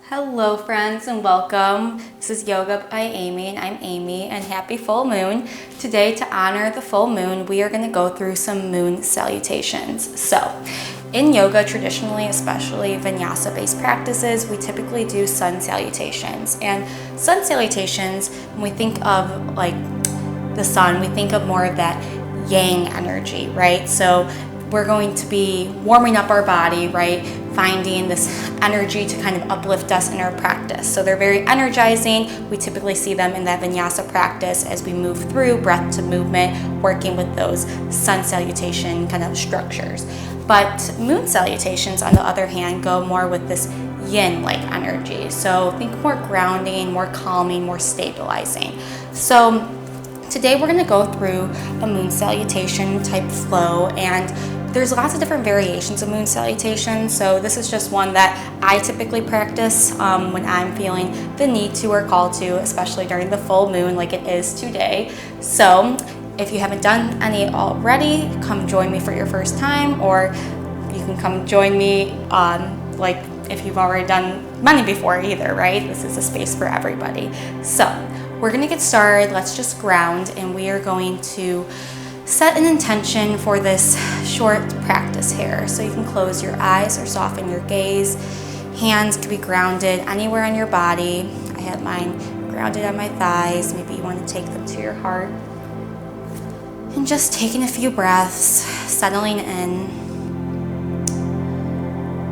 Hello friends and welcome. This is Yoga by Amy and I'm Amy and happy full moon. Today to honor the full moon we are going to go through some moon salutations. So in yoga traditionally, especially vinyasa based practices, we typically do sun salutations. And sun salutations, when we think of like the sun, we think of more of that yang energy, right? So we're going to be warming up our body, right? Finding this energy to kind of uplift us in our practice. So they're very energizing. We typically see them in that vinyasa practice as we move through breath to movement, working with those sun salutation kind of structures. But moon salutations, on the other hand, go more with this yin-like energy. So think more grounding, more calming, more stabilizing. So today we're going to go through a moon salutation type flow, and there's lots of different variations of moon salutation. So this is just one that I typically practice when I'm feeling the need to or called to, especially during the full moon like it is today. So if you haven't done any already, come join me for your first time, or you can come join me like if you've already done many before either, right? This is a space for everybody. So we're gonna get started. Let's just ground, and we are going to set an intention for this short practice here. So you can close your eyes or soften your gaze. Hands can be grounded anywhere on your body. I have mine grounded on my thighs. Maybe you want to take them to your heart. And just taking a few breaths, settling in.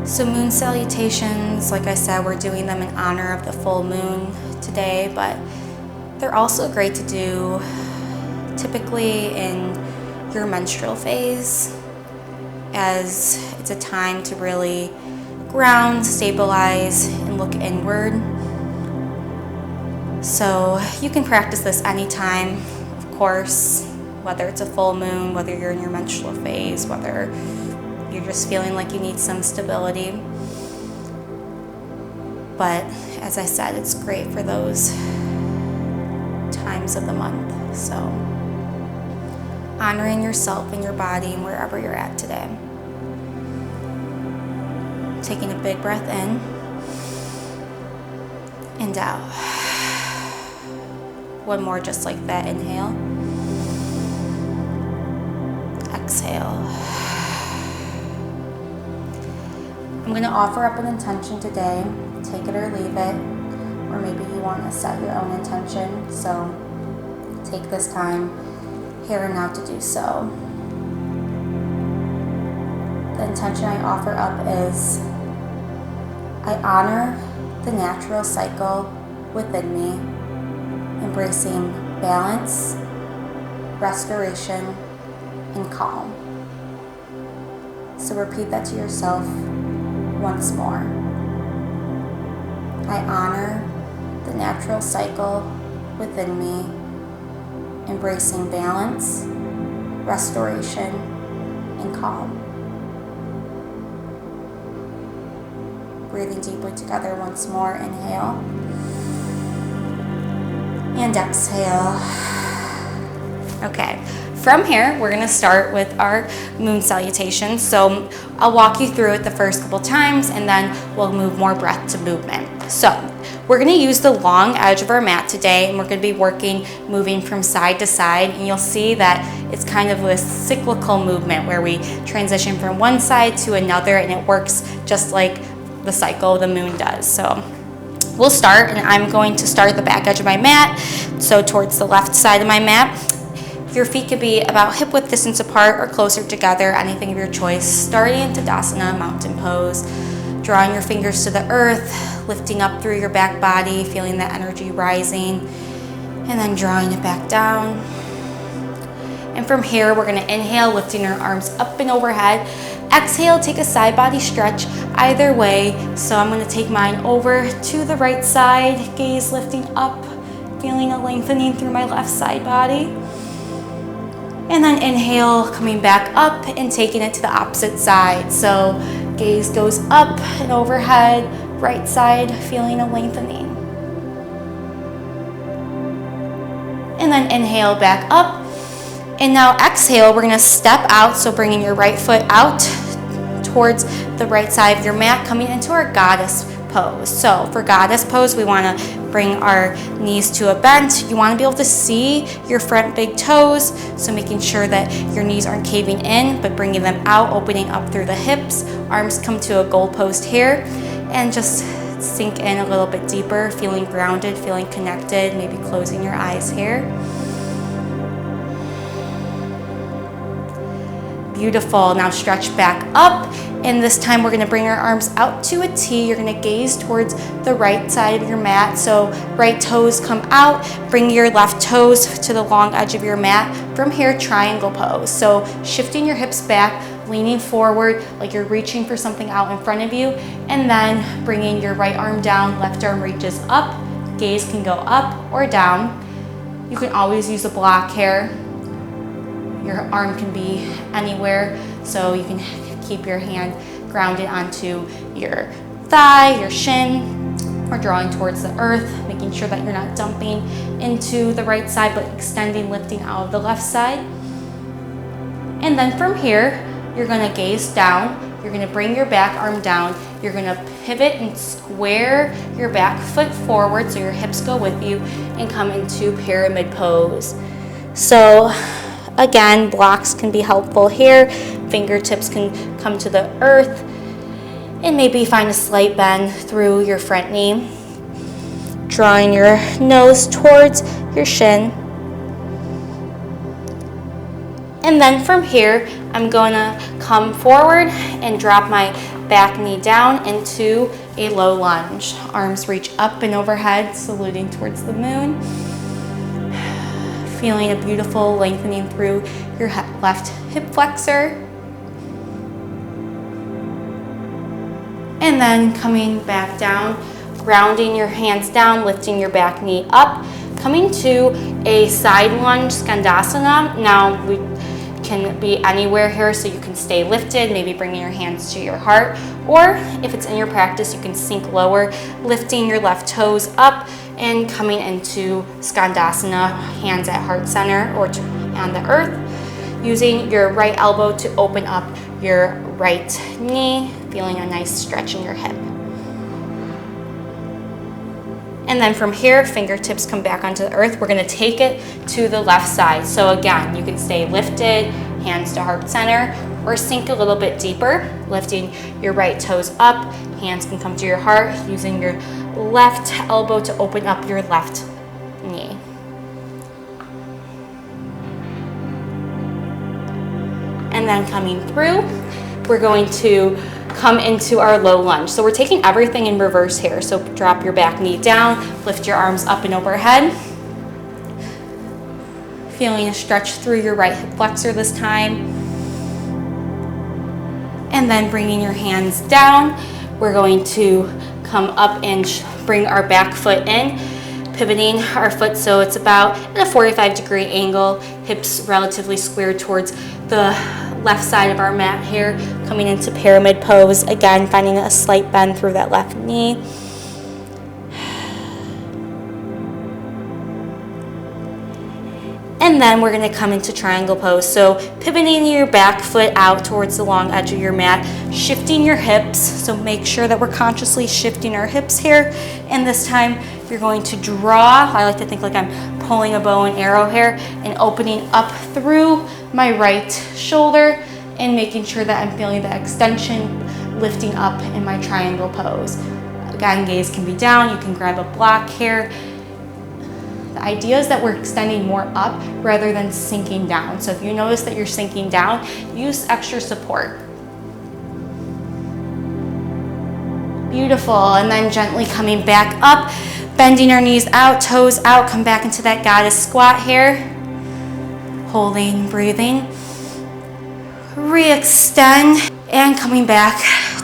So moon salutations, like I said, we're doing them in honor of the full moon today, but they're also great to do typically in your menstrual phase, as it's a time to really ground, stabilize, and look inward. So you can practice this anytime, of course, whether it's a full moon, whether you're in your menstrual phase, whether you're just feeling like you need some stability. But as I said, it's great for those times of the month. So honoring yourself and your body and wherever you're at today. Taking a big breath in and out. One more just like that. Inhale. Exhale. I'm going to offer up an intention today. Take it or leave it. Or maybe you want to set your own intention. So take this time here and now to do so. The intention I offer up is, I honor the natural cycle within me, embracing balance, restoration, and calm. So repeat that to yourself once more. I honor the natural cycle within me, embracing balance, restoration, and calm. Breathing deeply together once more. Inhale and exhale. Okay, from here we're going to start with our moon salutation. So I'll walk you through it the first couple times, and then we'll move more breath to movement. So we're going to use the long edge of our mat today, and we're going to be moving from side to side, and you'll see that it's kind of a cyclical movement where we transition from one side to another, and it works just like the cycle the moon does. So we'll start, and I'm going to start at the back edge of my mat, so towards the left side of my mat. Your feet could be about hip width distance apart or closer together, anything of your choice. Starting in Tadasana, mountain pose. Drawing your fingers to the earth, lifting up through your back body, feeling that energy rising, and then drawing it back down. And from here, we're going to inhale, lifting our arms up and overhead. Exhale, take a side body stretch either way. So I'm going to take mine over to the right side, gaze lifting up, feeling a lengthening through my left side body. And then inhale, coming back up and taking it to the opposite side. So gaze goes up and overhead, right side, feeling a lengthening. And then inhale back up. And now exhale, we're gonna step out. So bringing your right foot out towards the right side of your mat, coming into our goddess pose. So for goddess pose, we want to bring our knees to a bend. You want to be able to see your front big toes, so making sure that your knees aren't caving in, but bringing them out, opening up through the hips. Arms come to a goal post here, and just sink in a little bit deeper, feeling grounded, feeling connected, maybe closing your eyes here. Beautiful. Now stretch back up, and this time we're going to bring our arms out to a T. You're going to gaze towards the right side of your mat, so right toes come out. Bring your left toes to the long edge of your mat. From here, triangle pose. So shifting your hips back, leaning forward like you're reaching for something out in front of you, and then bringing your right arm down, left arm reaches up. Gaze can go up or down. You can always use a block here. Your arm can be anywhere, so you can keep your hand grounded onto your thigh, your shin, or drawing towards the earth, making sure that you're not dumping into the right side, but extending, lifting out of the left side. And then from here, you're gonna gaze down. You're gonna bring your back arm down. You're gonna pivot and square your back foot forward so your hips go with you, and come into pyramid pose. So again, blocks can be helpful here. Fingertips can come to the earth, and maybe find a slight bend through your front knee. Drawing your nose towards your shin. And then from here, I'm gonna come forward and drop my back knee down into a low lunge. Arms reach up and overhead, saluting towards the moon. Feeling a beautiful lengthening through your left hip flexor. And then coming back down, grounding your hands down, lifting your back knee up, coming to a side lunge, Skandasana. Now we can be anywhere here, so you can stay lifted, maybe bringing your hands to your heart, or if it's in your practice, you can sink lower, lifting your left toes up and coming into Skandasana, hands at heart center or on the earth, using your right elbow to open up your right knee, feeling a nice stretch in your hip. And then from here, fingertips come back onto the earth. We're gonna take it to the left side. So again, you can stay lifted, hands to heart center, or sink a little bit deeper, lifting your right toes up. Hands can come to your heart, using your left elbow to open up your left knee. And then coming through, we're going to come into our low lunge. So we're taking everything in reverse here. So drop your back knee down, lift your arms up and overhead. Feeling a stretch through your right hip flexor this time. And then bringing your hands down, we're going to come up and bring our back foot in, pivoting our foot so it's about at a 45-degree angle, hips relatively square towards the left side of our mat here, coming into pyramid pose. Again, finding a slight bend through that left knee. And then we're gonna come into triangle pose. So pivoting your back foot out towards the long edge of your mat, shifting your hips. So make sure that we're consciously shifting our hips here. And this time you're going to draw. I like to think like I'm pulling a bow and arrow here and opening up through my right shoulder and making sure that I'm feeling the extension lifting up in my triangle pose. Again, gaze can be down. You can grab a block here. The idea is that we're extending more up rather than sinking down. So if you notice that you're sinking down, use extra support. Beautiful. And then gently coming back up, bending our knees out, toes out, come back into that goddess squat here. Holding, breathing. Re-extend and coming back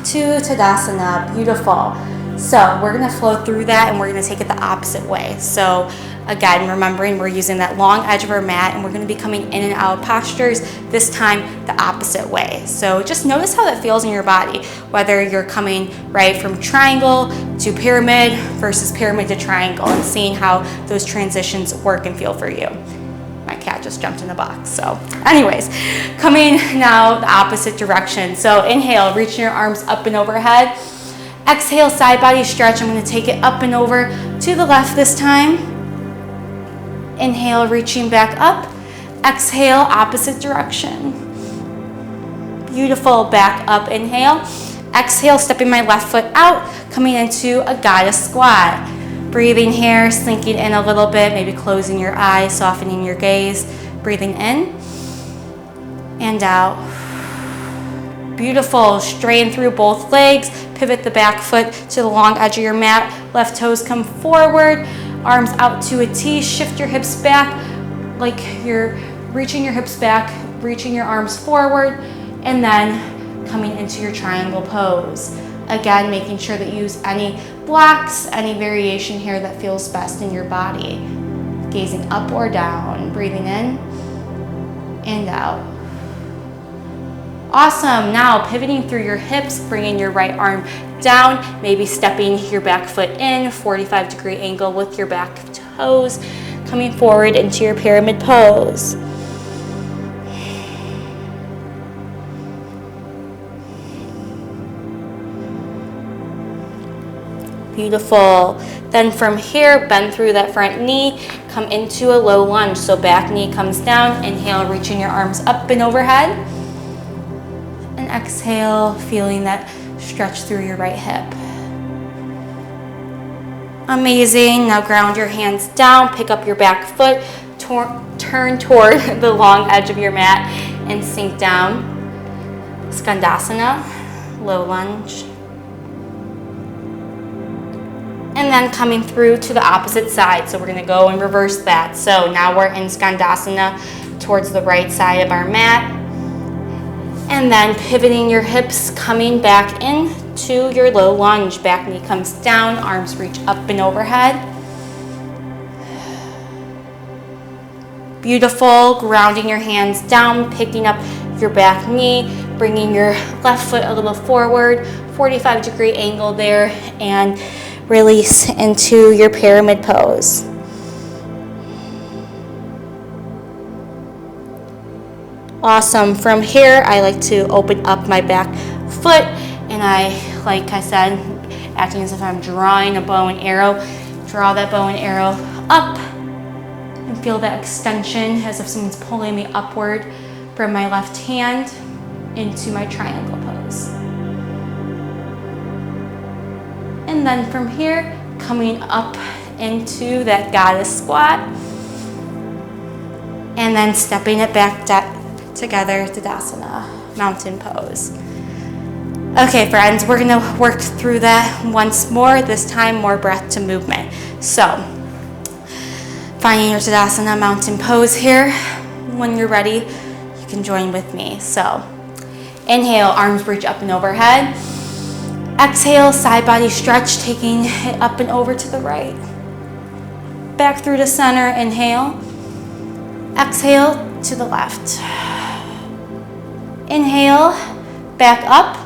to Tadasana. Beautiful. So we're gonna flow through that and we're gonna take it the opposite way. So again, remembering we're using that long edge of our mat and we're gonna be coming in and out of postures, this time the opposite way. So just notice how that feels in your body, whether you're coming right from triangle to pyramid versus pyramid to triangle, and seeing how those transitions work and feel for you. My cat just jumped in the box. So anyways, coming now the opposite direction. So inhale, reaching your arms up and overhead. Exhale, side body stretch. I'm going to take it up and over to the left this time. Inhale, reaching back up. Exhale, opposite direction. Beautiful, back up, inhale. Exhale, stepping my left foot out, coming into a goddess squat. Breathing here, sinking in a little bit, maybe closing your eyes, softening your gaze. Breathing in and out. Beautiful, straighten through both legs, pivot the back foot to the long edge of your mat. Left toes come forward, arms out to a T, shift your hips back like you're reaching your hips back, reaching your arms forward, and then coming into your triangle pose. Again, making sure that you use any blocks, any variation here that feels best in your body. Gazing up or down, breathing in and out. Awesome, now pivoting through your hips, bringing your right arm down, maybe stepping your back foot in, 45-degree angle with your back toes, coming forward into your pyramid pose. Beautiful. Then from here, bend through that front knee, come into a low lunge. So back knee comes down, inhale, reaching your arms up and overhead. And exhale, feeling that stretch through your right hip. Amazing. Now ground your hands down, pick up your back foot, turn toward the long edge of your mat and sink down. Skandasana, low lunge. And then coming through to the opposite side. So we're gonna go and reverse that. So now we're in Skandasana towards the right side of our mat. And then pivoting your hips, coming back into your low lunge. Back knee comes down, arms reach up and overhead. Beautiful, grounding your hands down, picking up your back knee, bringing your left foot a little forward, 45-degree angle there, and release into your pyramid pose. Awesome. From here, I like to open up my back foot, and like I said, acting as if I'm drawing a bow and arrow, draw that bow and arrow up and feel that extension as if someone's pulling me upward from my left hand into my triangle pose. And then from here, coming up into that goddess squat, and then stepping it back together, Tadasana, mountain pose. Okay, friends, we're gonna work through that once more, this time more breath to movement. So, finding your Tadasana, mountain pose here. When you're ready, you can join with me. So, inhale, arms reach up and overhead. Exhale, side body stretch, taking it up and over to the right. Back through to center, inhale. Exhale to the left. Inhale, back up.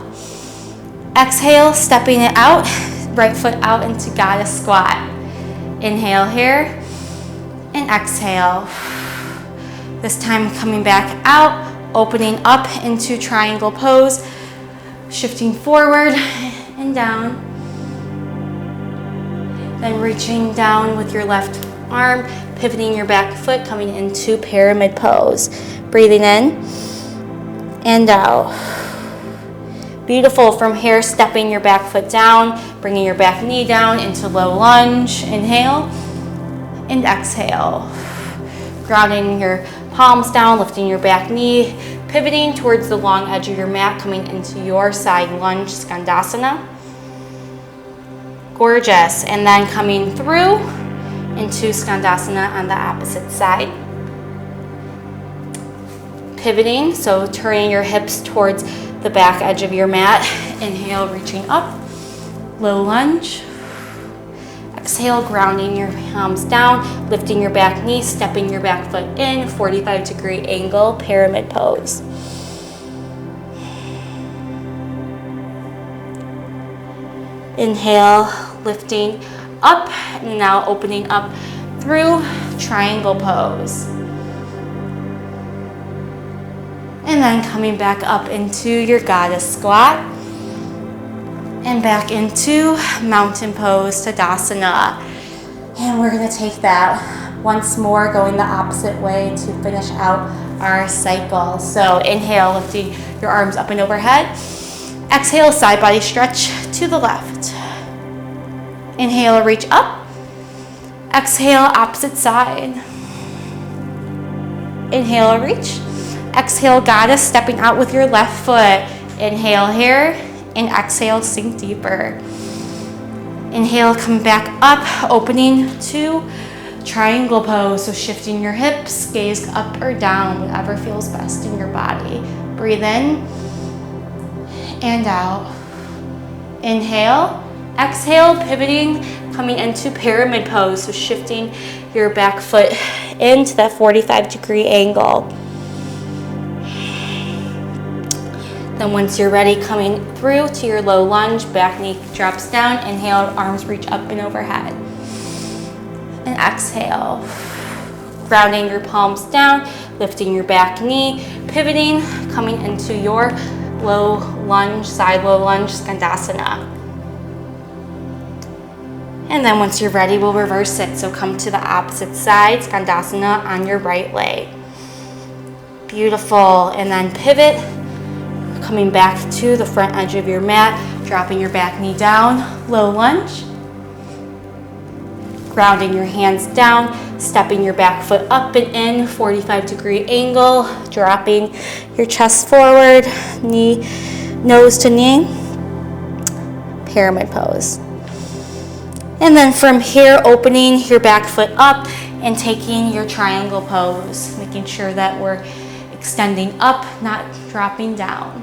Exhale, stepping it out, right foot out into goddess squat. Inhale here, and exhale. This time coming back out, opening up into triangle pose, shifting forward and down. Then reaching down with your left arm, pivoting your back foot, coming into pyramid pose. Breathing in and out. Beautiful. From here, stepping your back foot down, bringing your back knee down into low lunge. Inhale and exhale. Grounding your palms down, lifting your back knee, pivoting towards the long edge of your mat, coming into your side lunge, Skandasana. Gorgeous. And then coming through into Skandasana on the opposite side. Pivoting, so turning your hips towards the back edge of your mat. Inhale, reaching up, low lunge. Exhale, grounding your palms down, lifting your back knee, stepping your back foot in, 45-degree angle, pyramid pose. Inhale, lifting up, and now opening up through triangle pose. And then coming back up into your goddess squat. And back into mountain pose, Tadasana. And we're gonna take that once more, going the opposite way to finish out our cycle. So inhale, lifting your arms up and overhead. Exhale, side body stretch to the left. Inhale, reach up. Exhale, opposite side. Inhale, reach. Exhale, goddess, stepping out with your left foot. Inhale here, and exhale, sink deeper. Inhale, come back up, opening to triangle pose. So shifting your hips, gaze up or down, whatever feels best in your body. Breathe in and out. Inhale, exhale, pivoting, coming into pyramid pose. So shifting your back foot into that 45-degree angle. Then once you're ready, coming through to your low lunge, back knee drops down. Inhale, arms reach up and overhead. And exhale, grounding your palms down, lifting your back knee, pivoting, coming into your low lunge, side low lunge, Skandasana. And then once you're ready, we'll reverse it. So come to the opposite side, Skandasana on your right leg. Beautiful. And then pivot, coming back to the front edge of your mat, dropping your back knee down, low lunge. Grounding your hands down, stepping your back foot up and in, 45-degree angle, dropping your chest forward, knee, nose to knee, pyramid pose. And then from here, opening your back foot up and taking your triangle pose, making sure that we're extending up, not dropping down.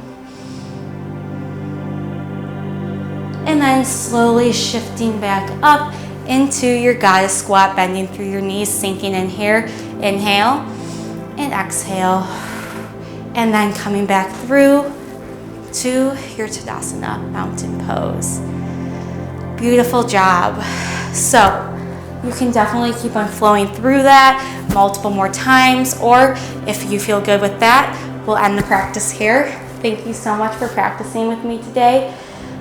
And then slowly shifting back up into your goddess squat, bending through your knees, sinking in here. Inhale and exhale. And then coming back through to your Tadasana mountain pose. Beautiful job. So you can definitely keep on flowing through that multiple more times, or if you feel good with that, we'll end the practice here. Thank you so much for practicing with me today.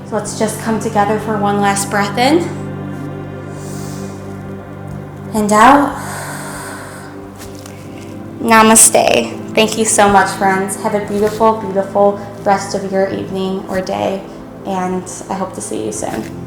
So let's just come together for one last breath in and out. Namaste. Thank you so much, friends. Have a beautiful, beautiful rest of your evening or day, and I hope to see you soon.